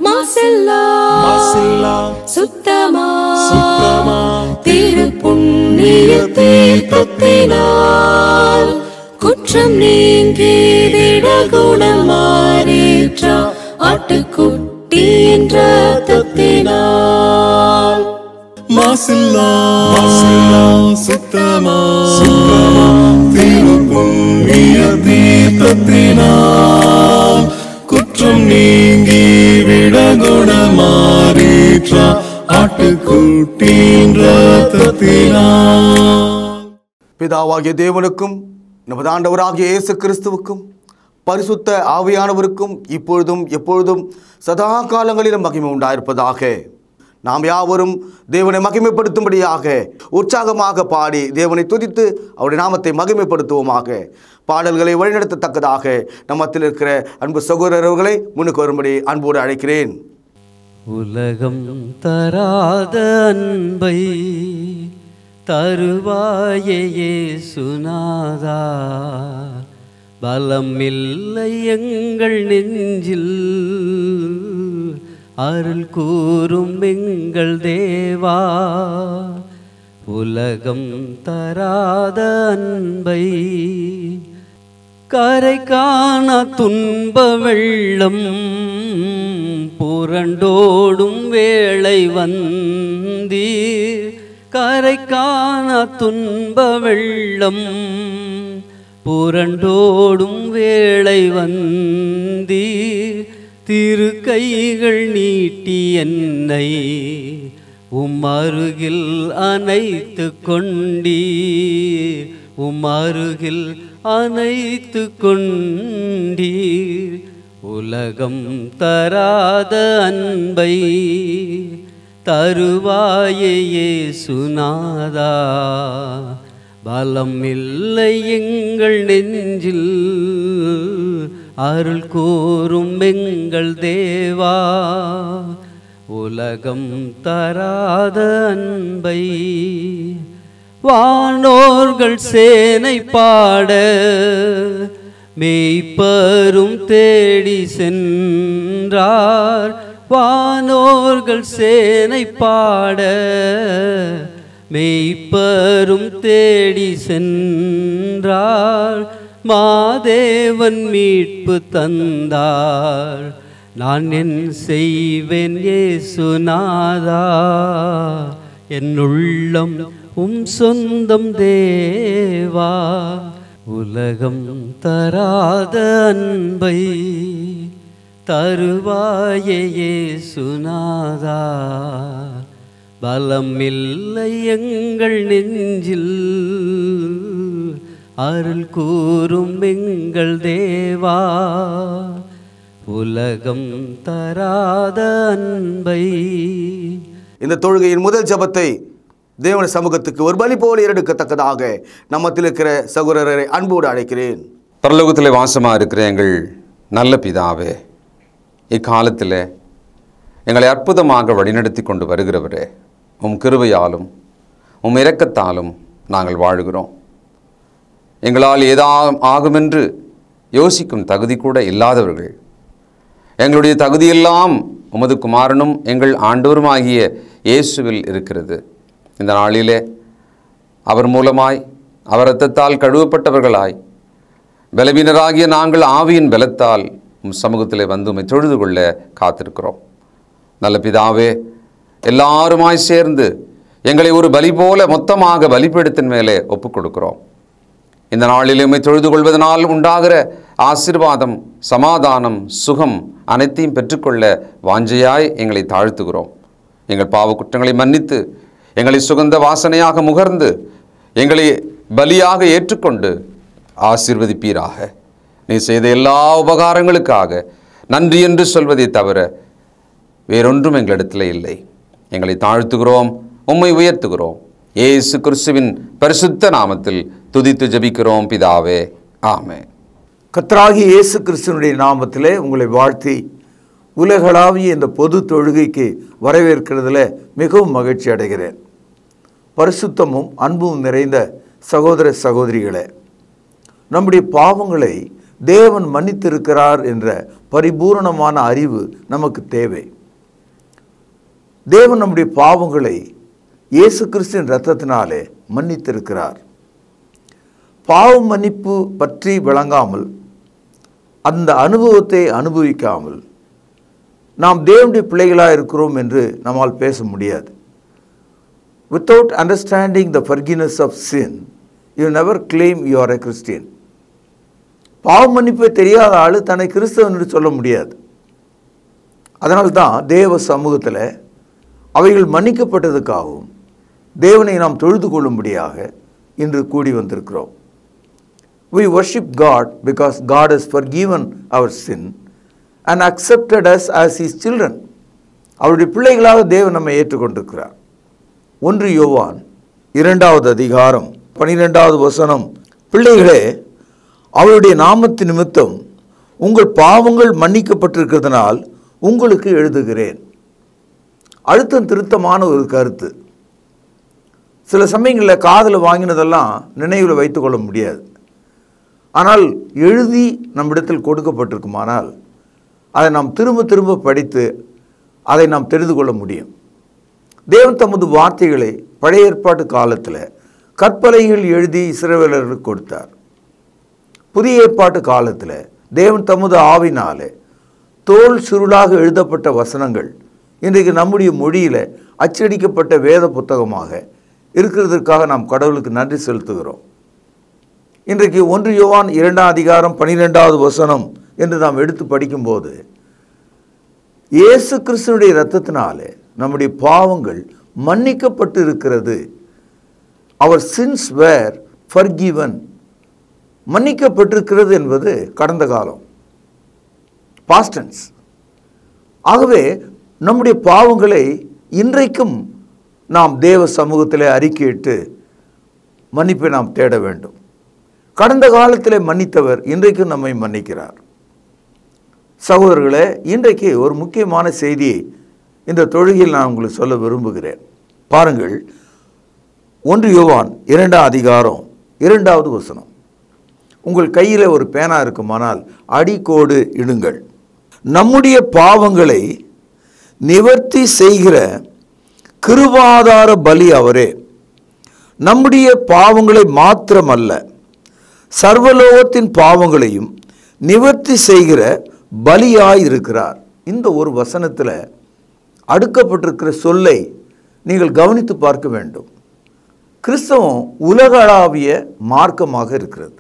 மாசில்லா சுத்தமா திருப்புண்ணிய தீர்த்தத்தினால் குற்றம் நீங்கி விடகுணம் மாறேற்ற ஆட்டுக்குட்டியின் இரத்தத்தினால் மாசில்லா சுத்தமா திருப்புண்ணிய தீர்த்தத்தினால் குற்றம் நீங்கி விடகுணமாறேற்ற ஆட்டுக்குட்டியின் இரத்தத்தினால். பிதாவாகிய தேவனுக்கும் நமது ஆண்டவராகிய இயேசு கிறிஸ்துவுக்கும் பரிசுத்த ஆவியானவருக்கும் இப்பொழுதும் எப்பொழுதும் சதா காலங்களிலும் மகிமை உண்டாயிருப்பதாக. நாம் யாவரும் தேவனை மகிமைப்படுத்தும்படியாக உற்சாகமாக பாடி தேவனை துதித்து அவருடைய நாமத்தை மகிமைப்படுத்துவோமாக. பாடல்களை வழிநடத்தத்தக்கதாக நம்மத்தில் இருக்கிற அன்பு சகோதரர்களை முன்னுக்கு வரும்படி அன்போடு அழைக்கிறேன். உலகம் தராத அன்பை தருவாயே இயேசுநாதா, பலம் இல்லை எங்கள் நெஞ்சில், அருள் கூறும் எங்கள் தேவா. உலகம் தராத அன்பை கரை காண துன்ப வெள்ளம் புரண்டோடும் வேளை வந்தீர். கரை காண துன்ப வெள்ளம் புரண்டோடும் வேளை வந்தீர். திரு கைகள் நீட்டி என்னை அருகில் அணைத்து கொண்டீர், அருகில் அணைத்து கொண்டீர். உலகம் தராத அன்பை தருவாயே இயேசுநாதா, பலம் இல்லை எங்கள் நெஞ்சில், அருள் கூறும் எங்கள் தேவா. உலகம் தராத அன்பை வானோர்கள் சேனை பாட மெய்ப்பரும் தேடி சென்றார். வானோர்கள் சேனை பாட மெய்ப்பரும் தேடி சென்றார். மாதேவன் மீட்பு தந்தார், நான் என் செய்வேன் இயேசுநாதா. என் உள்ளம் சொந்தம் தேவா. உலகம் தராத அன்பை தருவாயே இயேசுநாதா, பலம் இல்லை எங்கள் நெஞ்சில், அருள் கூறும் எங்கள் தேவா. உலகம் தராத அன்பை. இந்த தொழுகையின் முதல் ஜெபத்தை தேவன சமூகத்துக்கு ஒரு பலி போல எடுக்கத்தக்கதாக நம்மத்தில் இருக்கிற சகோதரரை அன்போடு அழைக்கிறேன். பரலோகத்தில் வாசமாக இருக்கிற எங்கள் நல்ல பிதாவே, இக்காலத்தில் எங்களை அற்புதமாக வழிநடத்தி கொண்டு வருகிறவரே, உம் கிருபையாலும் உம் இரக்கத்தாலும் நாங்கள் வாழுகிறோம். எங்களால் ஏதாவது ஆகுமென்று யோசிக்கும் தகுதி கூட இல்லாதவர்கள், எங்களுடைய தகுதியெல்லாம் உமது குமாரனும் எங்கள் ஆண்டவருமாகிய இயேசுவில் இருக்கிறது. இந்த நாளிலே அவர் மூலமாய் அவர் இரத்தத்தால் கழுவப்பட்டவர்களாய் பலவீனராகிய நாங்கள் ஆவியின் பலத்தால் உம் சமூகத்திலே வந்து உம்மை தொழுது கொள்ள காத்திருக்கிறோம். நல்ல பிதாவே, எல்லாருமாய் சேர்ந்து எங்களை ஒரு பலி போல மொத்தமாக பலிபீடத்தின் மேலே ஒப்புக் கொடுக்கிறோம். இந்த நாளில் உம்மை தொழுது கொள்வதனால் உண்டாகிற ஆசீர்வாதம், சமாதானம், சுகம் அனைத்தையும் பெற்றுக்கொள்ள வாஞ்சையாய் எங்களை தாழ்த்துகிறோம். எங்கள் பாவ குற்றங்களை மன்னித்து எங்களை சுகந்த வாசனையாக முகர்ந்து எங்களை பலியாக ஏற்றுக்கொண்டு ஆசீர்வதிப்பீராக. நீ செய்த எல்லா உபகாரங்களுக்காக நன்றி என்று சொல்வதை தவிர வேறொன்றும் எங்களிடத்தில் இல்லை. எங்களை தாழ்த்துகிறோம், உம்மை உயர்த்துகிறோம். இயேசு கிறிஸ்துவின் பரிசுத்த நாமத்தில் துதித்து ஜெபிக்கிறோம் பிதாவே, ஆமென். கர்த்தராகிய இயேசு கிறிஸ்துவினுடைய நாமத்திலே உங்களை வாழ்த்தி உலகளாவிய இந்த பொது தொழுகைக்கு வரவேற்கிறதுல மிகவும் மகிழ்ச்சி அடைகிறேன். பரிசுத்தமும் அன்பும் நிறைந்த சகோதர சகோதரிகளே, நம்முடைய பாவங்களை தேவன் மன்னித்திருக்கிறார் என்ற பரிபூரணமான அறிவு நமக்கு தேவை. தேவன் நம்முடைய பாவங்களை இயேசு கிறிஸ்துவின் இரத்தத்தினாலே மன்னித்திருக்கிறார். பாவ மன்னிப்பு பற்றி விளங்காமல், அந்த அனுபவத்தை அனுபவிக்காமல் நாம் தேவனுடைய பிள்ளைகளாக இருக்கிறோம் என்று நம்மால் பேச முடியாது. Without understanding the forgiveness of sin, you never claim you are a Christian. பாவ மன்னிப்பை தெரியாத ஆள் தன்னை கிறிஸ்தவன் என்று சொல்ல முடியாது. அதனால்தான் தேவ சமூகத்தில் அவைகள் மன்னிக்கப்பட்டதுக்காகவும் தேவனை நாம் தொழுது கொள்ளும்படியாக இன்று கூடி வந்திருக்கிறோம். We worship God because God has forgiven our sin and accepted us as His children. அவருடைய பிள்ளைகளாக தேவன் நம்மை ஏற்றுக்கொண்டிருக்கிறார். 1 யோவான் 2வது அதிகாரம் 12வது வசனம், பிள்ளைகளே, அவருடைய நாமத்தின் நிமித்தம் உங்கள் பாவங்கள் மன்னிக்கப்பட்டிருக்கிறதுனால் உங்களுக்கு எழுதுகிறேன். அழுத்தம் திருத்தமான ஒரு கருத்து. சில சமயங்களில் காதில் வாங்கினதெல்லாம் நினைவில் வைத்து கொள்ள முடியாது. ஆனால் எழுதி நம்மிடத்தில் கொடுக்கப்பட்டிருக்குமானால் அதை நாம் திரும்ப திரும்ப படித்து அதை நாம் தெரிந்து கொள்ள முடியும். தேவன் தமது வார்த்தைகளை பழைய ஏற்பாட்டு காலத்தில் கற்பலைகள் எழுதி இஸ்ரவேலர்களுக்கு கொடுத்தார். புதிய ஏற்பாட்டு காலத்தில் தேவன் தமது ஆவினாலே தோல் சுருளாக எழுதப்பட்ட வசனங்கள் இன்றைக்கு நம்முடைய மொழியில் அச்சடிக்கப்பட்ட வேத புத்தகமாக இருக்கிறதற்காக நாம் கடவுளுக்கு நன்றி செலுத்துகிறோம். இன்றைக்கு 1 யோவான் 2வது அதிகாரம் 12வது வசனம் என்று நாம் எடுத்து படிக்கும்போது, இயேசு கிறிஸ்துவினுடைய இரத்தத்தினாலே நம்முடைய பாவங்கள் மன்னிக்கப்பட்டு இருக்கிறது. அவர் சின்ஸ் வேர் ஃபர்கிவன். மன்னிக்கப்பட்டிருக்கிறது என்பது கடந்த காலம், பாஸ்ட் டென்ஸ். ஆகவே நம்முடைய பாவங்களை இன்றைக்கும் நாம் தேவ சமூகத்தில் அறிக்கையிட்டு மன்னிப்பை நாம் தேட வேண்டும். கடந்த காலத்தில் மன்னித்தவர் இன்றைக்கும் நம்மை மன்னிக்கிறார். சகோதரர்களே, இன்றைக்கு ஒரு முக்கியமான செய்தியை இந்த தொழுகையில் நான் உங்களுக்கு சொல்ல விரும்புகிறேன். பாருங்கள், 1 யோவான் 2வது அதிகாரம் 2வது வசனம். உங்கள் கையில் ஒரு பேனா இருக்குமானால் அடிக்கோடு இடுங்கள். நம்முடைய பாவங்களை நிவர்த்தி செய்கிற கிருபாதார பலி அவரே. நம்முடைய பாவங்களை மாத்திரமல்ல, சர்வலோகத்தின் பாவங்களையும் நிவர்த்தி செய்கிற பலியாயிருக்கிறார். இந்த ஒரு வசனத்தில் அடுக்கப்பட்டிருக்கிற சொல்லை நீங்கள் கவனித்து பார்க்க வேண்டும். கிறிஸ்தவம் உலகளாவிய மார்க்கமாக இருக்கிறது.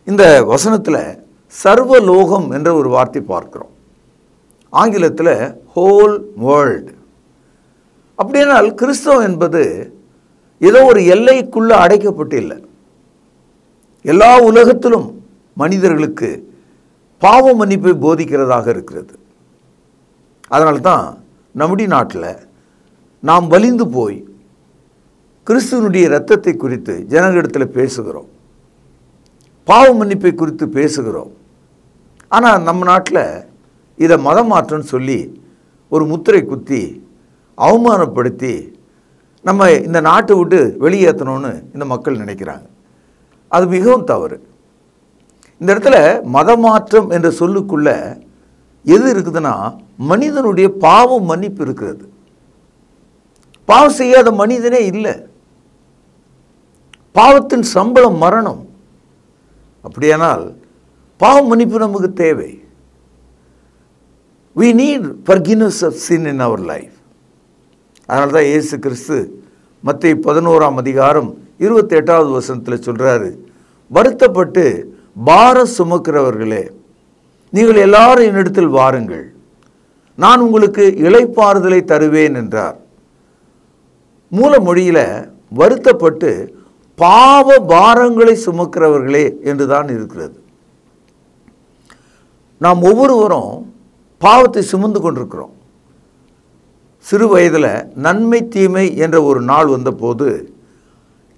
இந்த வசனத்தில் சர்வலோகம் என்ற ஒரு வார்த்தை பார்க்கிறோம். ஆங்கிலத்தில் ஹோல் வேர்ல்டு. அப்படியானால் கிறிஸ்தவம் என்பது ஏதோ ஒரு எல்லைக்குள்ளே அடைக்கப்பட்டு இல்லை. எல்லா உலகத்திலும் மனிதர்களுக்கு பாவ மன்னிப்பை போதிக்கிறதாக இருக்கிறது. அதனால்தான் நம்முடைய நாட்டில் நாம் வலிந்து போய் கிறிஸ்துவனுடைய இரத்தத்தை குறித்து ஜனங்களிடத்தில் பேசுகிறோம், பாவ மன்னிப்பை குறித்து பேசுகிறோம். ஆனால் நம்ம நாட்டில் இதை மதம் மாற்றம்னு சொல்லி ஒரு முத்திரை குத்தி அவமானப்படுத்தி நம்ம இந்த நாட்டை விட்டு வெளியேற்றணும்னு இந்த மக்கள் நினைக்கிறாங்க. அது மிகவும் தவறு. இந்த இடத்துல மதமாற்றம் என்ற சொல்லுக்குள்ள எது இருக்குதுன்னா, மனிதனுடைய பாவ மன்னிப்பு இருக்கிறது. பாவம் செய்யாத மனிதனே இல்லை. பாவத்தின் சம்பளம் மரணம். அப்படியானால் பாவ மன்னிப்பு நமக்கு தேவை. We need forgiveness of sin in our life. அதனால தான் இயேசு கிறிஸ்து மத்தேயு 11ஆம் அதிகாரம் 28வது வசனத்தில் சொல்கிறாரு, வருத்தப்பட்டு பாரம் சுமக்கிறவர்களே, நீங்கள் எல்லாரும் என்னிடத்தில் வாருங்கள், நான் உங்களுக்கு இளைப்பாறுதலை தருவேன் என்றார். மூல மொழியில் வருத்தப்பட்டு பாவ பாரங்களை சுமக்கிறவர்களே என்று தான் இருக்கிறது. நாம் ஒவ்வொருவரும் பாவத்தை சுமந்து கொண்டிருக்கிறோம். சிறு வயதில் நன்மை தீமை என்ற ஒரு நாள் வந்தபோது,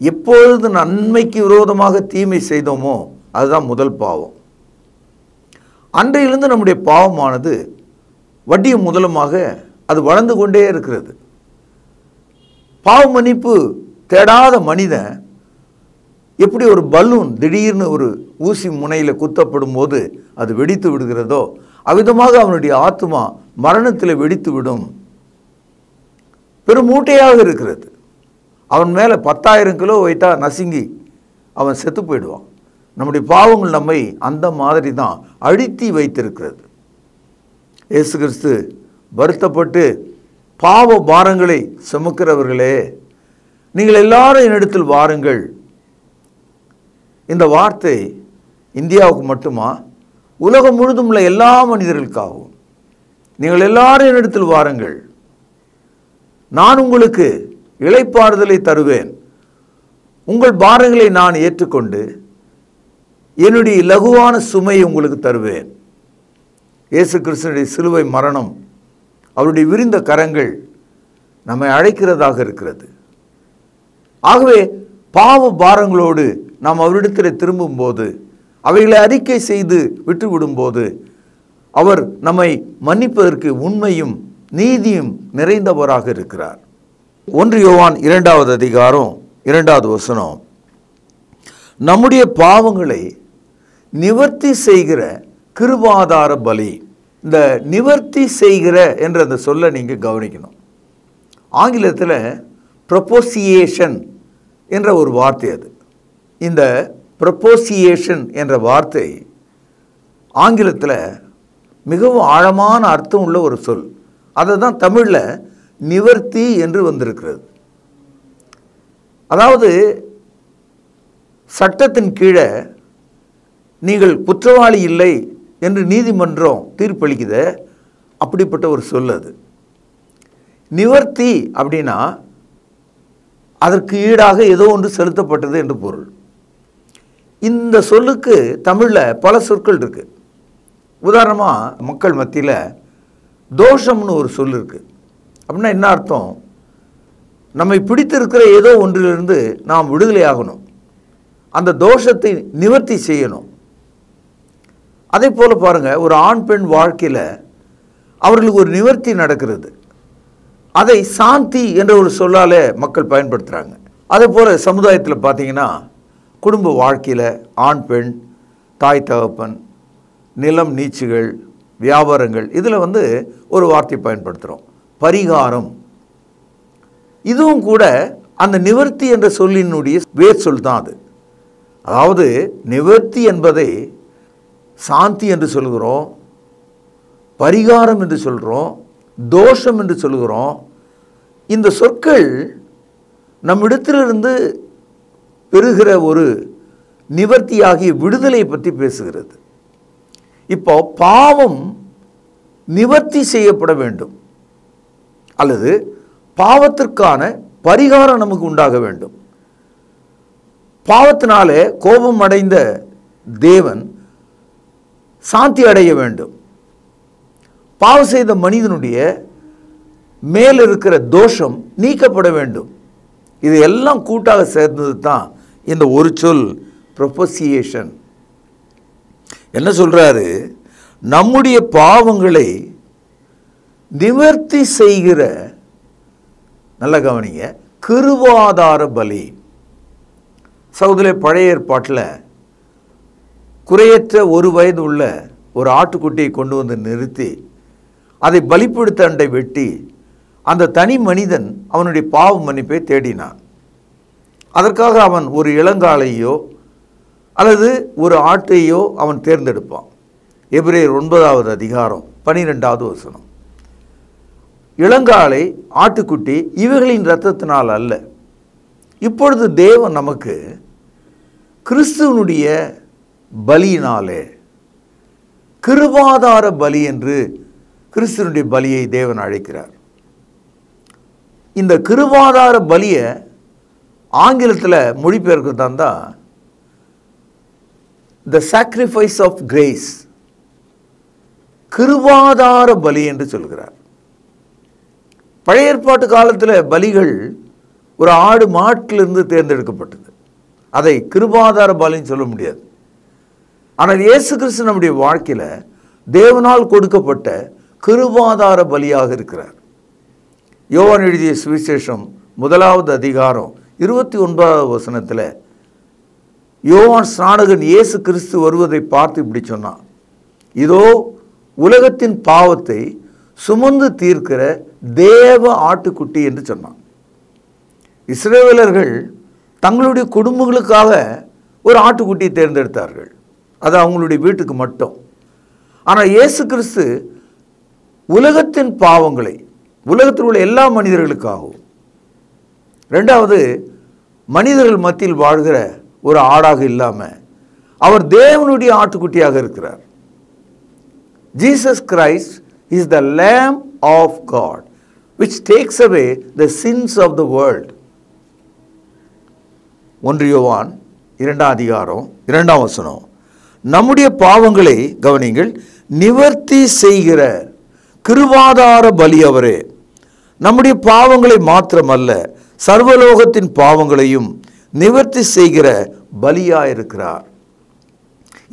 எப்பொழுது நன்மைக்கு விரோதமாக தீமை செய்தோமோ அதுதான் முதல் பாவம். அன்றையிலிருந்து நம்முடைய பாவமானது வட்டியும் முதலுமாக அது வளர்ந்து கொண்டே இருக்கிறது. பாவ மன்னிப்பு தேடாத மனிதன் எப்படி ஒரு பலூன் திடீர்னு ஒரு ஊசி முனையில் குத்தப்படும் போது அது வெடித்து விடுகிறதோ அவ்விதமாக அவனுடைய ஆத்மா மரணத்தில் வெடித்து விடும். பெரும் மூட்டையாக இருக்கிறது. அவன் மேலே 10,000 கிலோ வைத்தா நசுங்கி அவன் செத்து போயிடுவான். நம்முடைய பாவங்கள் நம்மை அந்த மாதிரி தான் அழுத்தி வைத்திருக்கிறது. இயேசு கிறிஸ்து வருத்தப்பட்டு பாவ பாரங்களை சுமக்கிறவர்களே நீங்கள் எல்லாரும் என்னிடத்தில் வாருங்கள். இந்த வார்த்தை இந்தியாவுக்கு மட்டுமா, உலகம் முழுதும் உள்ள எல்லா மனிதர்களுக்காகவும் நீங்கள் எல்லாரும் என்னிடத்தில் வாருங்கள், நான் உங்களுக்கு இளைப்பாறுதலை தருவேன், உங்கள் பாரங்களை நான் ஏற்றுக்கொண்டு என்னுடைய இலகுவான சுமையை உங்களுக்கு தருவேன். இயேசு கிறிஸ்துவினுடைய சிலுவை மரணம், அவருடைய விரிந்த கரங்கள் நம்மை அழைக்கிறதாக இருக்கிறது. ஆகவே பாவ பாரங்களோடு நாம் அவரிடத்தில் திரும்பும்போது, அவைகளை அறிக்கை செய்து விட்டுவிடும்போது அவர் நம்மை மன்னிப்பதற்கு உண்மையும் நீதியும் நிறைந்தவராக இருக்கிறார். 1 யோவான் 2வது அதிகாரம் 2வது வசனம், நம்முடைய பாவங்களை நிவர்த்தி செய்கிற கிருபாதார பலி. இந்த நிவர்த்தி செய்கிற என்ற அந்த சொல்ல நீங்கள் கவனிக்கணும். ஆங்கிலத்தில் ப்ரொபோசியேஷன் என்ற ஒரு வார்த்தை அது. இந்த ப்ரொபோசியேஷன் என்ற வார்த்தை ஆங்கிலத்தில் மிகவும் ஆழமான அர்த்தம் உள்ள ஒரு சொல். அதை தான் தமிழில் நிவர்த்தி என்று வந்திருக்கிறது. அதாவது சட்டத்தின் கீழே நீங்கள் குற்றவாளி இல்லை என்று நீதிமன்றம் தீர்ப்பளிக்குது, அப்படிப்பட்ட ஒரு சொல் அது. நிவர்த்தி அப்படின்னா அதற்கு ஈடாக ஏதோ ஒன்று செலுத்தப்பட்டது என்று பொருள். இந்த சொல்லுக்கு தமிழில் பல சொற்கள் இருக்கு. உதாரணமாக மக்கள் மத்தியில் தோஷம்னு ஒரு சொல் இருக்குது. அப்படின்னா என்ன அர்த்தம்? நம்மை பிடித்திருக்கிற ஏதோ ஒன்றிலிருந்து நாம் விடுதலை ஆகணும், அந்த தோஷத்தை நிவர்த்தி செய்யணும். அதே போல் பாருங்கள், ஒரு ஆண் பெண் வாழ்க்கையில் அவர்களுக்கு ஒரு நிவர்த்தி நடக்கிறது, அதை சாந்தி என்ற ஒரு சொல்லாலே மக்கள் பயன்படுத்துகிறாங்க. அதே போல் சமுதாயத்தில் பார்த்தீங்கன்னா குடும்ப வாழ்க்கையில் ஆண் பெண், தாய் தகப்பன், நிலம் நீச்சுகள், வியாபாரங்கள், இதில் ஒரு வார்த்தை பயன்படுத்துகிறோம், பரிகாரம். இதுவும் கூட அந்த நிவர்த்தி என்ற சொல்லினுடைய வேர் சொல் தான் அது. அதாவது நிவர்த்தி என்பதை சாந்தி என்று சொல்கிறோம், பரிகாரம் என்று சொல்கிறோம், தோஷம் என்று சொல்கிறோம். இந்த சொற்கள் நம்மிடத்திலிருந்து பெறுகிற ஒரு நிவர்த்தியாகிய விடுதலை பற்றி பேசுகிறது. இப்போ பாவம் நிவர்த்தி செய்யப்பட வேண்டும், அல்லது பாவத்திற்கான பரிகாரம் நமக்கு உண்டாக வேண்டும். பாவத்தினாலே கோபம் அடைந்த தேவன் சாந்தி அடைய வேண்டும். பாவம் செய்த மனிதனுடைய மேல் இருக்கிற தோஷம் நீக்கப்பட வேண்டும். இது எல்லாம் கூட்டாக சேர்ந்தது தான் இந்த ஒரு சொல் ப்ரொபோசியேஷன். என்ன சொல்றாரு? நம்முடைய பாவங்களை நிவர்த்தி செய்கிற, நல்ல கவனிங்க, கிருபாதார பலி. சகோதரே, பழைய ஏற்பாட்டில் குறையற்ற 1 வயது உள்ள ஒரு ஆட்டுக்குட்டியை கொண்டு வந்து நிறுத்தி அதை பலிப்படுத்த அண்டை வெட்டி அந்த தனி மனிதன் அவனுடைய பாவ மன்னிப்பை தேடினான். அதற்காக அவன் ஒரு இளங்காளையோ அல்லது ஒரு ஆட்டையோ அவன் தேர்ந்தெடுப்பான். எபிரேயர் 9வது அதிகாரம் 12வது வசனம். இளங்காளை, ஆட்டுக்குட்டி இவைகளின் இரத்தத்தினால் அல்ல. இப்பொழுது தேவன் நமக்கு கிறிஸ்துவனுடைய பலியினாலே, கிருபாதார பலி என்று கிறிஸ்துவனுடைய பலியை தேவன் அழைக்கிறார். இந்த கிருபாதார பலியை ஆங்கிலத்தில் மொழிபெயர்க்கிறதா தான் த சாக்ரிஃபைஸ் ஆஃப் கிரேஸ், கிருபாதார பலி என்று சொல்கிறார். பழைய ஏற்பாட்டு காலத்தில் பலிகள் ஒரு ஆடு மாட்டிலிருந்து தேர்ந்தெடுக்கப்பட்டது. அதை கிருபாதார பலின்னு சொல்ல முடியாது. ஆனால் இயேசு கிறிஸ்து நம்முடைய வாழ்க்கையில் தேவனால் கொடுக்கப்பட்ட கிருபாதார பலியாக இருக்கிறார். யோவான் எழுதிய சுவிசேஷம் 1வது அதிகாரம் 29வது வசனத்தில் யோவான் ஸ்நானகன் இயேசு கிறிஸ்து வருவதை பார்த்து இப்படி சொன்னான், இதோ உலகத்தின் பாவத்தை சுமந்து தீர்க்கிற தேவ ஆட்டுக்குட்டி என்று சொன்னான். இஸ்ரவேலர்கள் தங்களுடைய குடும்பங்களுக்காக ஒரு ஆட்டுக்குட்டியை தேர்ந்தெடுத்தார்கள், அது அவங்களுடைய வீட்டுக்கு மட்டும். ஆனால் இயேசு கிறிஸ்து உலகத்தின் பாவங்களை, உலகத்தில் உள்ள எல்லா மனிதர்களுக்காகவும், ரெண்டாவது மனிதர்கள் மத்தியில் வாழ்கிற ஒரு ஆடாக இல்லாமல் அவர் தேவனுடைய ஆட்டுக்குட்டியாக இருக்கிறார். Jesus Christ is the lamb of God which takes away the sins of the world. 1 யோவான் 2:2 நம்முடைய பாவங்களை கவனிங்கள், நிவர்த்தி செய்கிற கிருபாதார பலி அவரே. நம்முடைய பாவங்களை மாத்திரமல்ல, சர்வலோகத்தின் பாவங்களையும் நிவர்த்தி செய்கிற பலியாயிருக்கிறார்.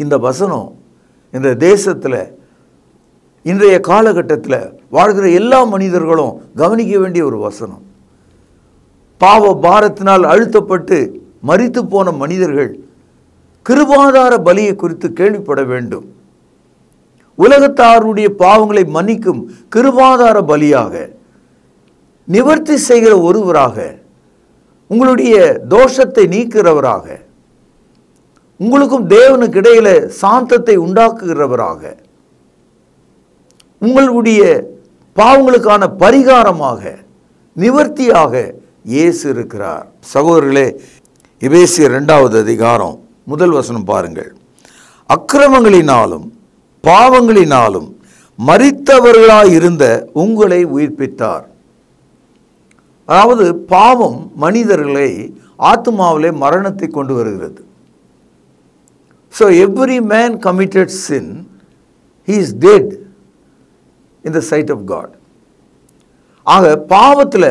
இந்த வசனம் இந்த தேசத்தில் இன்றைய காலகட்டத்தில் வாழ்கிற எல்லா மனிதர்களும் கவனிக்க வேண்டிய ஒரு வசனம். பாவ பாரத்தினால் அழுத்தப்பட்டு மரித்து போன மனிதர்கள் கிருபாதார பலியை குறித்து கேள்விப்பட வேண்டும். உலகத்தாருடைய பாவங்களை மன்னிக்கும் கிருபாதார பலியாக, நிவர்த்தி செய்கிற ஒருவராக, உங்களுடைய தோஷத்தை நீக்கிறவராக, உங்களுக்கும் தேவனுக்கு இடையில சாந்தத்தை உண்டாக்குகிறவராக, உங்களுடைய பாவங்களுக்கான பரிகாரமாக, நிவர்த்தியாக இயேசு இருக்கிறார். சகோதரர்களே, எபேசியர் 2:1 பாருங்கள். அக்கிரமங்களினாலும் பாவங்களினாலும் மரித்தவர்களாயிருந்த உங்களை உயிர்ப்பித்தார். அதாவது பாவம் மனிதர்களை ஆத்மாவிலே மரணத்தை கொண்டு வருகிறது. So every man committed sin, he is dead in the sight of God. ஆக பாவத்தில்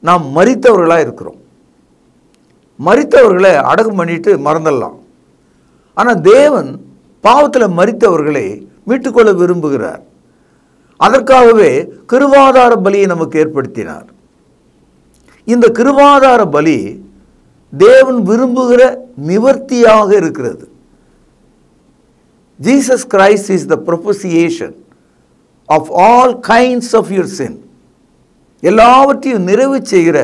நாம் மரித்தவர்களாக இருக்கிறோம். மரித்தவர்களை அடக்கம் பண்ணிட்டு மறந்துடலாம். ஆனால் தேவன் பாவத்தில் மரித்தவர்களை மீட்டுக்கொள்ள விரும்புகிறார். அதற்காகவே கிருபாதார பலியை நமக்கு ஏற்படுத்தினார். இந்த கிருபாதார பலி தேவன் விரும்புகிற நிவர்த்தியாக இருக்கிறது. Jesus Christ is the propitiation of all kinds of your sin. எல்லாவற்றையும் நிறைவு செய்கிற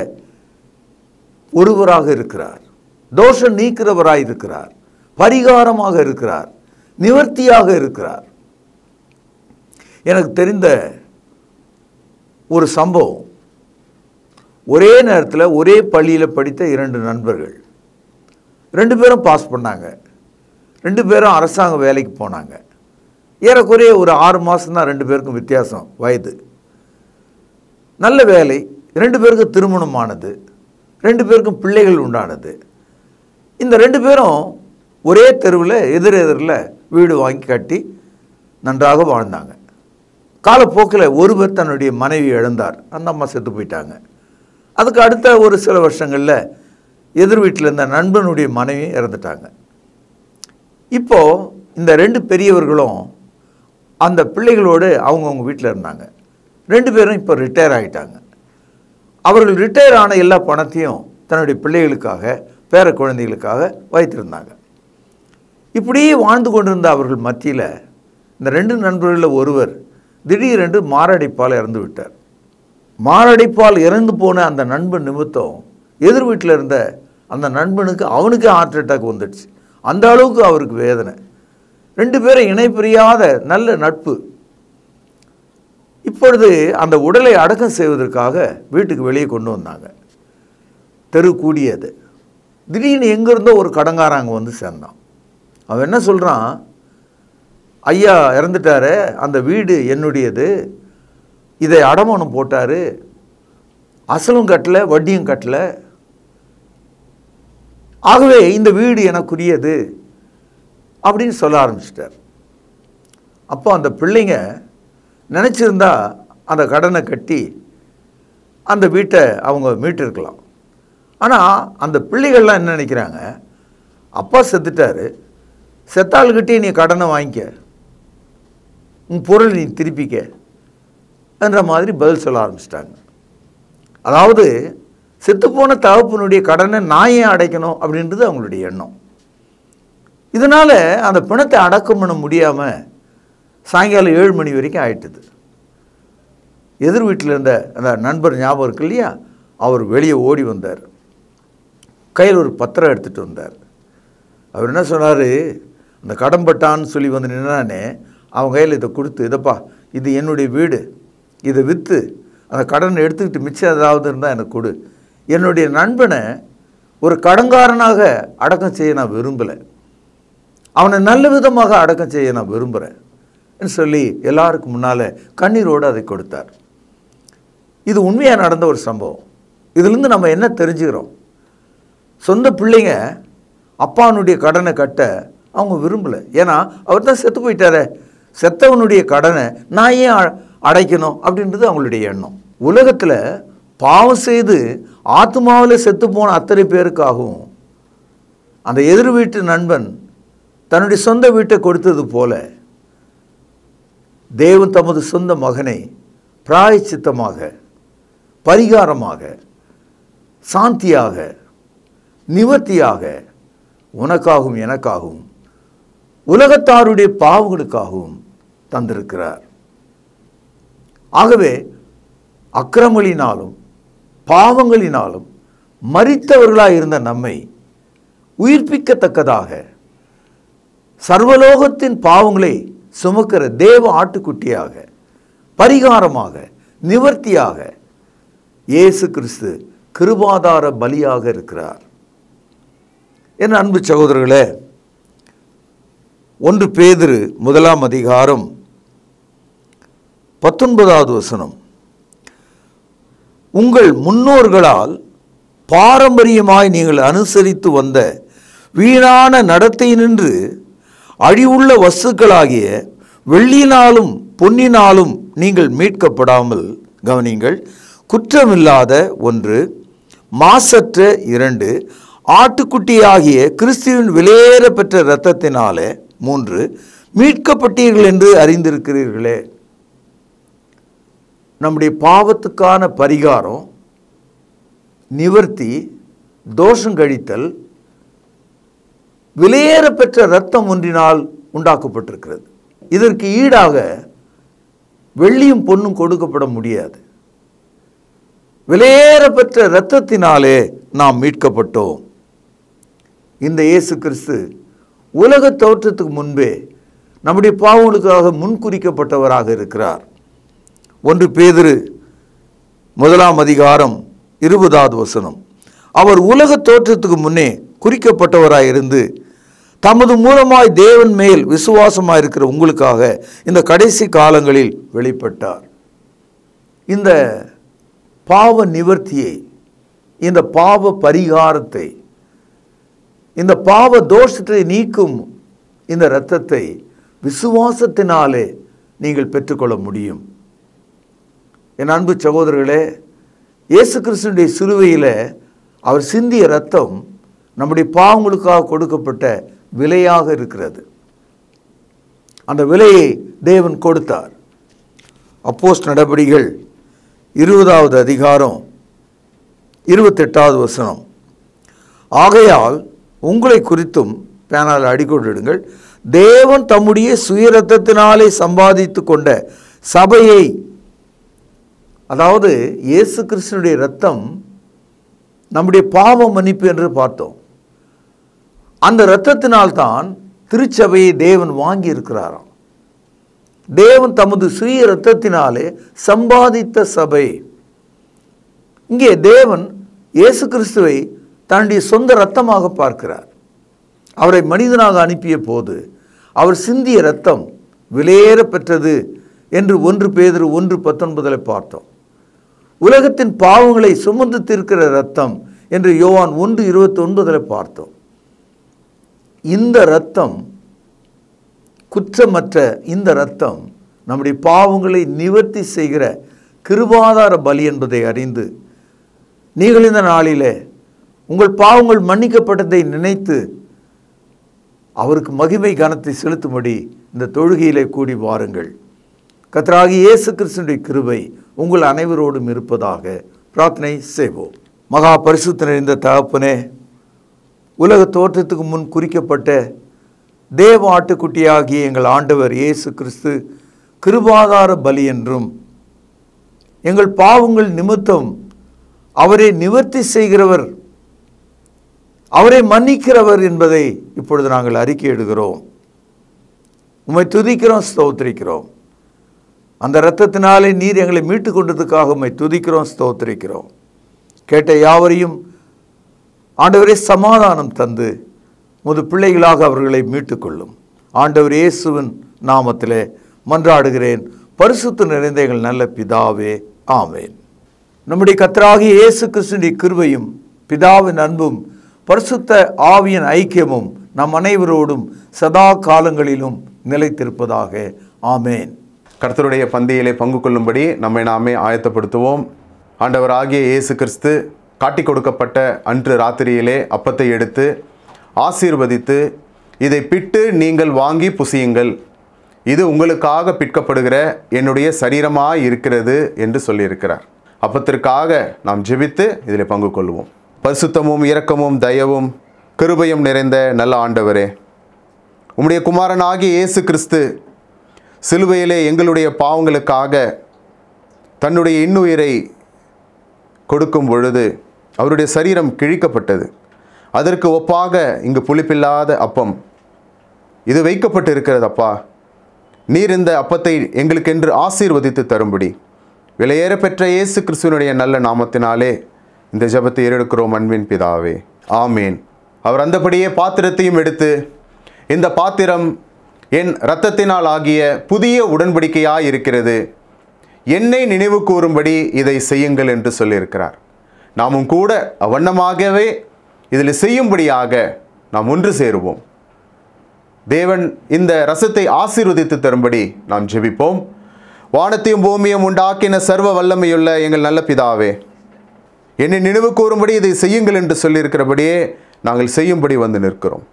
ஒருவராக இருக்கிறார். தோஷம் நீக்கிறவராக இருக்கிறார், பரிகாரமாக இருக்கிறார், நிவர்த்தியாக இருக்கிறார். எனக்கு தெரிந்த ஒரு சம்பவம், ஒரே நேரத்தில் ஒரே பள்ளியில் படித்த 2 நண்பர்கள், 2 பேரும் பாஸ் பண்ணாங்க, 2 பேரும் அரசாங்க வேலைக்கு போனாங்க. ஏறக்குறைய ஒரு 6 மாதம் தான் 2 பேருக்கும் வித்தியாசம் வயது. நல்ல வேலை, 2 பேருக்கும் திருமணமானது, 2 பேருக்கும் பிள்ளைகள் உண்டானது. இந்த 2 பேரும் ஒரே தெருவில் எதிரெதிரில் வீடு வாங்கி கட்டி நன்றாக வாழ்ந்தாங்க. காலப்போக்கில் ஒருவர் தன்னுடைய மனைவி இழந்தார், அந்த அம்மா செத்து போயிட்டாங்க. அதுக்கு அடுத்த ஒரு சில வருஷங்களில் எதிர் வீட்டில் இருந்த நண்பனுடைய மனைவி இறந்துட்டாங்க. இப்போது இந்த 2 பெரியவர்களும் அந்த பிள்ளைகளோடு அவங்கவுங்க வீட்டில் இருந்தாங்க. 2 பேரும் இப்போ ரிட்டையர் ஆகிட்டாங்க. அவர்கள் ரிட்டையர் ஆன எல்லா பணத்தையும் தன்னுடைய பிள்ளைகளுக்காக, பேர குழந்தைகளுக்காக வைத்திருந்தாங்க. இப்படியே வாழ்ந்து கொண்டிருந்த அவர்கள் மத்தியில் இந்த 2 நண்பர்களில் ஒருவர் திடீரென்று மாரடைப்பால் இறந்து விட்டார். மாரடைப்பால் இறந்து போன அந்த நண்பன் நிமித்தம் எதிர் வீட்டில் இருந்த அந்த நண்பனுக்கு அவனுக்கே ஹார்ட் அட்டாக் வந்துடுச்சு. அந்த அளவுக்கு அவருக்கு வேதனை. 2 பேரும் இணை பிரியாத நல்ல நட்பு. இப்பொழுது அந்த உடலை அடக்கம் செய்வதற்காக வீட்டுக்கு வெளியே கொண்டு வந்தாங்க. தெரு கூடியது. திடீர்னு எங்கேருந்தோ ஒரு கடங்காரன் அங்கே வந்து சேர்ந்தான். அவன் என்ன சொல்கிறான், ஐயா இறந்துட்டாரு, அந்த வீடு என்னுடையது, இதை அடமானம் போட்டார், அசலும் கட்டல வட்டியும் கட்டல, ஆகவே இந்த வீடு எனக்குரியது அப்படின்னு சொல்ல ஆரம்பிச்சிட்டார். அப்போ அந்த பிள்ளைங்க நினச்சிருந்தா அந்த கடனை கட்டி அந்த வீட்டை அவங்க மீட்டிருக்கலாம். ஆனால் அந்த பிள்ளைகள்லாம் என்ன நினைக்கிறாங்க, அப்பா செத்துட்டாரு, செத்தாள்கிட்டே நீ கடனை வாங்கிக்க, உன் பொருள் நீ திருப்பிக்க என்ற மாதிரி பதில் சொல்ல ஆரம்பிச்சிட்டாங்க. அதாவது செத்துப்போன தகப்பனுடைய கடனை நான் ஏன் அடைக்கணும் அப்படின்றது அவங்களுடைய எண்ணம். இதனால் அந்த பிணத்தை அடக்கம் பண்ண முடியாமல் சாயங்காலம் 7 மணி வரைக்கும் ஆயிட்டுது. எதிர் வீட்டில் இருந்த அந்த நண்பர் ஞாபகம் இருக்கு இல்லையா, அவர் வெளியே ஓடி வந்தார். கையில் ஒரு பத்திரம் எடுத்துகிட்டு வந்தார். அவர் என்ன சொன்னார், அந்த கடன்பட்டான்னு சொல்லி வந்து நின்னானே அவன் கையில் இதை கொடுத்து, இதப்பா இது என்னுடைய வீடு, இதை விற்று அந்த கடனை எடுத்துக்கிட்டு மிச்சம் ஏதாவது இருந்தால் எனக்கு கொடு. என்னுடைய நண்பனை ஒரு கடன்காரனாக அடக்கம் செய்ய நான் விரும்பலை, அவனை நல்ல விதமாக அடக்கம் செய்ய நான் விரும்புகிறேன் சொல்லி எல்லாருக்கும் முன்னால் கண்ணீரோடு அதை கொடுத்தார். இது உண்மையாக நடந்த ஒரு சம்பவம். இதிலிருந்து நம்ம என்ன தெரிஞ்சுக்கிறோம்? சொந்த பிள்ளைங்க அப்பானுடைய கடனை கட்ட அவங்க விரும்பலை. ஏன்னா அவர் தான் செத்து போயிட்டாரே, செத்தவனுடைய கடனை நான் ஏன் அடைக்கணும் அப்படின்றது அவங்களுடைய எண்ணம். உலகத்தில் பாவம் செய்து ஆத்மாவில் செத்து போன அத்தனை பேருக்காகவும் அந்த எதிர் வீட்டு நண்பன் தன்னுடைய சொந்த வீட்டை கொடுத்தது போல தேவன் தமது சொந்த மகனை பிராயச்சித்தமாக, பரிகாரமாக, சாந்தியாக, நிவர்த்தியாக உனக்காகவும் எனக்காகவும் உலகத்தாருடைய பாவங்களுக்காகவும் தந்திருக்கிறார். ஆகவே அக்கிரமங்களினாலும் பாவங்களினாலும் மரித்தவர்களாக இருந்த நம்மை உயிர்ப்பிக்கத்தக்கதாக சர்வலோகத்தின் பாவங்களை சுமக்கிற தேவ ஆட்டுக்குட்டியாக, பரிகாரமாக, நிவர்த்தியாக இயேசு கிறிஸ்து கிருபாதார பலியாக இருக்கிறார். என் அன்பு சகோதரர்களே, 1 பேதுரு 1 அதிகாரம் 19வது வசனம், உங்கள் முன்னோர்களால் பாரம்பரியமாய் நீங்கள் அனுசரித்து வந்த வீணான நடத்தையினின்று அழிவுள்ள வஸ்துக்களாகிய வெள்ளியினாலும் பொன்னினாலும் நீங்கள் மீட்கப்படாமல் கவனிங்கள், குற்றமில்லாத 1, மாசற்ற 2, ஆட்டுக்குட்டியாகிய கிறிஸ்துவின் விலையேற பெற்ற இரத்தத்தினாலே 3 மீட்கப்பட்டீர்கள் என்று அறிந்திருக்கிறீர்களே. நம்முடைய பாவத்துக்கான பரிகாரம், நிவர்த்தி, தோஷம் கழித்தல் விலையேற பெற்ற இரத்தம் ஒன்றினால் உண்டாக்கப்பட்டிருக்கிறது. இதற்கு ஈடாக வெள்ளியும் பொன்னும் கொடுக்கப்பட முடியாது. விலையேற பெற்ற இரத்தத்தினாலே நாம் மீட்கப்பட்டோம். இந்த இயேசு கிறிஸ்து உலக தோற்றத்துக்கு முன்பே நம்முடைய பாவங்களுக்காக முன்குறிக்கப்பட்டவராக இருக்கிறார். 1 பேதுரு 1 அதிகாரம் 20வது வசனம், அவர் உலக தோற்றத்துக்கு முன்னே குறிக்கப்பட்டவராயிருந்து தமது மூலமாய் தேவன் மேல் விசுவாசமாக இருக்கிற உங்களுக்காக இந்த கடைசி காலங்களில் வெளிப்பட்டார். இந்த பாவ நிவர்த்தியை, இந்த பாவ பரிகாரத்தை, இந்த பாவ தோஷத்தை நீக்கும் இந்த இரத்தத்தை விசுவாசத்தினாலே நீங்கள் பெற்றுக்கொள்ள முடியும். என் அன்பு சகோதரர்களே, இயேசு கிறிஸ்துவினுடைய சிலுவையில் அவர் சிந்திய இரத்தம் நம்முடைய பாவங்களுக்காக கொடுக்கப்பட்ட விலையாக இருக்கிறது. அந்த விலையை தேவன் கொடுத்தார். அப்போஸ்தலர் நடபடிகள் 20வது அதிகாரம் 28வது வசனம், ஆகையால் உங்களை குறித்தும் பேனால் அடிக்கொண்டிடுங்கள், தேவன் தம்முடைய சுய இரத்தத்தினாலே சம்பாதித்து கொண்ட சபையை, அதாவது இயேசு கிறிஸ்துவினுடைய இரத்தம் நம்முடைய பாவ மன்னிப்பு என்று பார்த்தோம். அந்த இரத்தத்தினால்தான் திருச்சபையை தேவன் வாங்கி இருக்கிறாராம். தேவன் தமது சுய இரத்தத்தினாலே சம்பாதித்த சபை. இங்கே தேவன் இயேசு கிறிஸ்துவை தன்னுடைய சொந்த இரத்தமாக பார்க்கிறார். அவரை மனிதனாக அனுப்பிய போது அவர் சிந்திய இரத்தம் விலையேற பெற்றது என்று 1 பேதுரு 1:19 பார்த்தோம். உலகத்தின் பாவங்களை சுமந்து தீர்க்கிற இரத்தம் என்று யோவான் 1:29 பார்த்தோம். இந்த இரத்தம், குற்றமற்ற இந்த இரத்தம் நம்முடைய பாவங்களை நிவர்த்தி செய்கிற கிருபாதார பலி என்பதை அறிந்து நீங்கள் இந்த நாளிலே உங்கள் பாவங்கள் மன்னிக்கப்பட்டதை நினைத்து அவருக்கு மகிமை கனத்தை செலுத்தும்படி இந்த தொழுகையிலே கூடி வாருங்கள். கர்த்தராகிய இயேசு கிறிஸ்துவினுடைய கிருபை உங்கள் அனைவரோடும் இருப்பதாக பிரார்த்தனை செய்வோம். மகா பரிசுத்த நிறைந்த தகப்பனே, உலக தோற்றத்துக்கு முன் குறிக்கப்பட்ட தேவ ஆட்டுக்குட்டியாகிய எங்கள் ஆண்டவர் இயேசு கிறிஸ்து கிருபாதார பலி என்றும் எங்கள் பாவங்கள் நிமித்தம் அவரை நிவர்த்தி செய்கிறவர், அவரை மன்னிக்கிறவர் என்பதை இப்பொழுது நாங்கள் அறிக்கையிடுகிறோம். உம்மை துதிக்கிறோம், ஸ்தோத்திரிக்கிறோம். அந்த இரத்தத்தினாலே நீர் எங்களை மீட்டு கொண்டதுக்காக உம்மை துதிக்கிறோம், ஸ்தோத்திரிக்கிறோம். கேட்ட யாவரையும் ஆண்டவரே சமாதானம் தந்து முது பிள்ளைகளாக அவர்களை மீட்டுக்கொள்ளும். ஆண்டவர் இயேசுவின் நாமத்திலே மன்றாடுகிறேன், பரிசுத்த நிறைந்த எங்கள் நல்ல பிதாவே, ஆமேன். நம்முடைய கர்த்தராகிய இயேசு கிறிஸ்துவின் கிருபையும் பிதாவின் அன்பும் பரிசுத்த ஆவியின் ஐக்கியமும் நம் அனைவரோடும் சதா காலங்களிலும் நிலைத்திருப்பதாக, ஆமேன். கர்த்தருடைய பந்தியிலே பங்கு கொள்ளும்படி நம்மை நாமே ஆயத்தப்படுத்துவோம். ஆண்டவராகிய இயேசு கிறிஸ்து காட்டி கொடுக்கப்பட்ட அன்று ராத்திரியிலே அப்பத்தை எடுத்து ஆசீர்வதித்து, இதை பிட்டு நீங்கள் வாங்கி புசியுங்கள், இது உங்களுக்காக பிற்கப்படுகிற என்னுடைய சரீரமாய் இருக்கிறது என்று சொல்லியிருக்கிறார். அப்பத்திற்காக நாம் ஜெபித்து இதில் பங்கு கொள்வோம். பரிசுத்தமும் இரக்கமும் தயவும் கிருபையும் நிறைந்த நல்ல ஆண்டவரே, உம்முடைய குமாரனாகிய இயேசு கிறிஸ்து சிலுவையிலே எங்களுடைய பாவங்களுக்காக தன்னுடைய இன்னுயிரை கொடுக்கும் பொழுது அவருடைய சரீரம் கிழிக்கப்பட்டது. அதற்கு ஒப்பாக இங்கு புளிப்பில்லாத அப்பம் இது வைக்கப்பட்டு இருக்கிறது. அப்பா, நீர் இந்த அப்பத்தை எங்களுக்கென்று ஆசீர்வதித்து தரும்படி விலையேற பெற்ற இயேசு கிறிஸ்துவனுடைய நல்ல நாமத்தினாலே இந்த ஜெபத்தை ஏறெடுக்கிறோம் அன்பின் பிதாவே, ஆமேன். அவர் அந்தபடியே பாத்திரத்தையும் எடுத்து, இந்த பாத்திரம் என் இரத்தத்தினால் ஆகிய புதிய உடன்படிக்கையாய் இருக்கிறது, என்னை நினைவு கூறும்படி இதை செய்யுங்கள் என்று சொல்லியிருக்கிறார். நாமும் கூட அவ்வண்ணமாகவே இதில் செய்யும்படியாக நாம் ஒன்று சேருவோம். தேவன் இந்த ரசத்தை ஆசீர்வதித்து தரும்படி நாம் ஜெபிப்போம். வானத்தையும் பூமியும் உண்டாக்கின சர்வ வல்லமையுள்ள எங்கள் நல்ல பிதாவே, என்னை நினைவு கூறும்படி இதை செய்யுங்கள் என்று சொல்லியிருக்கிறபடியே நாங்கள் செய்யும்படி வந்து நிற்கிறோம்.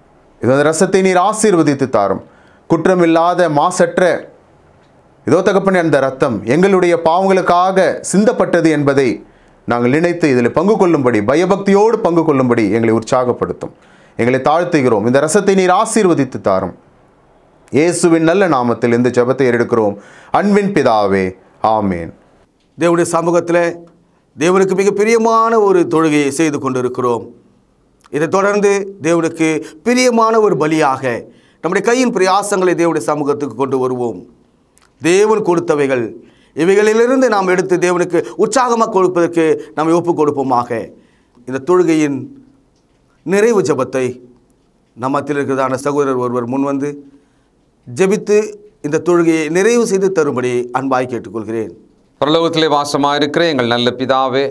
இந்த ரசத்தை நீர் ஆசீர்வதித்து தாரும். குற்றமில்லாத மாசற்ற இதோ தகப்பனே, அந்த ரத்தம் எங்களுடைய பாவங்களுக்காக சிந்தப்பட்டது என்பதை நாங்கள் நினைத்து இதில் பங்கு கொள்ளும்படி, பயபக்தியோடு பங்கு கொள்ளும்படி எங்களை உற்சாகப்படுத்தும். எங்களை தாழ்த்துகிறோம். இந்த ரசத்தை நீர் ஆசீர்வதித்து தாரும். இயேசுவின் நல்ல நாமத்தில் இந்த ஜெபத்தை எடுக்கிறோம் அன்பின் பிதாவே, ஆமேன். தேவனுடைய சமூகத்தில் தேவனுக்கு மிக பிரியமான ஒரு தொழுகையை செய்து கொண்டிருக்கிறோம். இதை தொடர்ந்து தேவனுக்கு பிரியமான ஒரு பலியாக நம்முடைய கையின் பிரயாசங்களை தேவனுடைய சமூகத்துக்கு கொண்டு வருவோம். தேவன் கொடுத்தவைகள், இவைகளிலிருந்து நாம் எடுத்து தேவனுக்கு உற்சாகமாக கொடுப்பதற்கு நாம் ஒப்புக் கொடுப்போமாக. இந்த தொழுகையின் நிறைவு ஜெபத்தை நம்மத்தில் இருக்கிறதான சகோதரர் ஒருவர் முன்வந்து ஜெபித்து இந்த தொழுகையை நிறைவு செய்து தரும்படி அன்பாய் கேட்டுக்கொள்கிறேன். பரலோகத்திலே வாசமாக இருக்கிற எங்கள் நல்ல பிதாவே,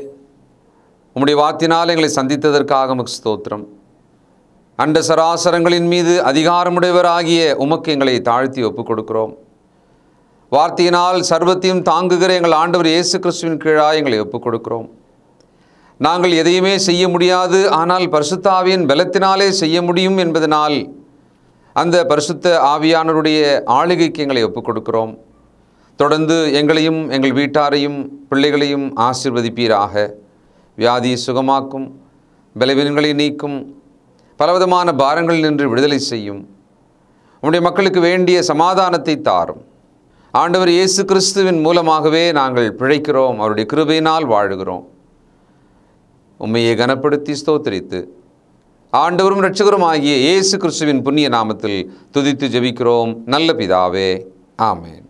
உம்முடைய வார்த்தையினால் எங்களை சந்தித்ததற்காக உமக்கு ஸ்தோத்திரம். அண்ட சராசரங்களின் மீது அதிகாரமுடையவராகிய உமக்கு எங்களை தாழ்த்தி ஒப்புக் கொடுக்கிறோம். வார்த்தையினால் சர்வத்தையும் தாங்குகிற எங்கள் ஆண்டவர் இயேசு கிறிஸ்துவின் கீழாக எங்களை ஒப்புக் கொடுக்கிறோம். நாங்கள் எதையுமே செய்ய முடியாது, ஆனால் பரிசுத்த ஆவியின் பலத்தினாலே செய்ய முடியும் என்பதனால் அந்த பரிசுத்த ஆவியானவருடைய ஆளுகைக்கு எங்களை ஒப்புக் கொடுக்கிறோம். தொடர்ந்து எங்களையும் எங்கள் வீட்டாரையும் பிள்ளைகளையும் ஆசீர்வதிப்பீராக. வியாதியை சுகமாக்கும், பலவீனங்களை நீக்கும், பலவிதமான பாரங்களில் நின்று விடுதலை செய்யும். உம்முடைய மக்களுக்கு வேண்டிய சமாதானத்தை தாரும். ஆண்டவர் இயேசு கிறிஸ்துவின் மூலமாகவே நாங்கள் பிழைக்கிறோம், அவருடைய கிருபையினால் வாழுகிறோம். உம்மையை கனப்படுத்தி ஸ்தோத்திரித்து ஆண்டவரும் இரட்சகரும் ஆகிய இயேசு கிறிஸ்துவின் புண்ணிய நாமத்தில் துதித்து ஜெபிக்கிறோம் நல்ல பிதாவே, ஆமென்.